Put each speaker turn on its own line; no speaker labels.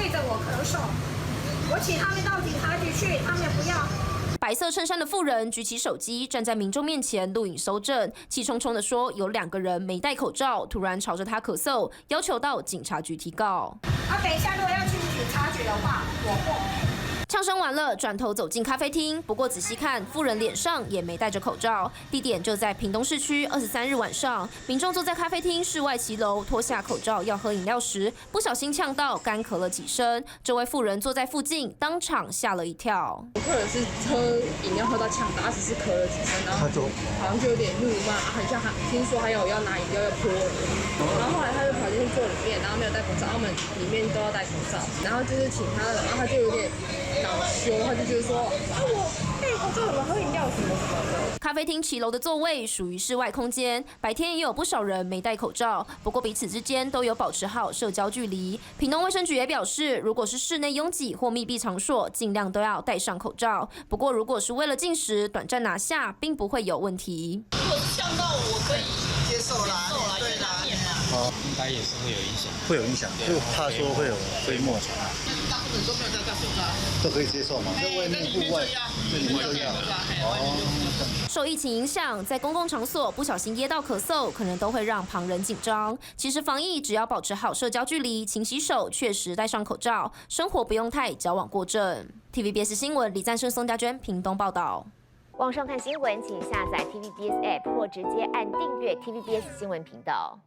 对着我咳嗽，我请他们到警察局去，他们不要。
白色衬衫的妇人举起手机，站在民众面前录影搜证，气冲冲地说有2个人没戴口罩，突然朝着他咳嗽，要求到警察局提告。
等一下如果要去警察局的话，我不。
呛声完了，转头走进咖啡厅。不过仔细看，妇人脸上也没戴着口罩。地点就在屏东市区。23日晚上，民众坐在咖啡厅室外骑楼，脱下口罩要喝饮料时，不小心呛到，干咳了几声。这位妇人坐在附近，当场吓了一跳。
客人是喝饮料喝到呛到，他只是咳了几声，然后好像就有点怒骂，很像听说还有要拿饮料要泼人。然后后来他就跑进去坐里面，然后没有戴口罩，他们里面都要戴口罩，然后就是请他，然后他就有点恼羞，他就觉得说我戴口罩怎么喝饮料什么什么的。
咖啡厅骑楼的座位属于室外空间，白天也有不少人没戴口罩，不过彼此之间都有保持好社交距离。屏东卫生局也表示，如果是室内拥挤或密闭场所，尽量都要戴上口罩。不过如果是为了进食，短暂拿下，并不会有问题。
如果是呛到我可以接受啦，对啦，
应该也是会有影响，
会有影响，就怕说会有飞沫传染。
大部分都没有戴口罩，
都可以接受嘛？在外面户外，对里面都要。
受疫情影响，在公共场所不小心噎到咳嗽，可能都会让旁人紧张。其实防疫只要保持好社交距离，勤洗手，确实戴上口罩，生活不用太矫枉过正。TVBS 新闻李赞生、宋家娟屏东报道。
网上看新闻，请下载 TVBS App 或直接按订阅 TVBS 新闻频道。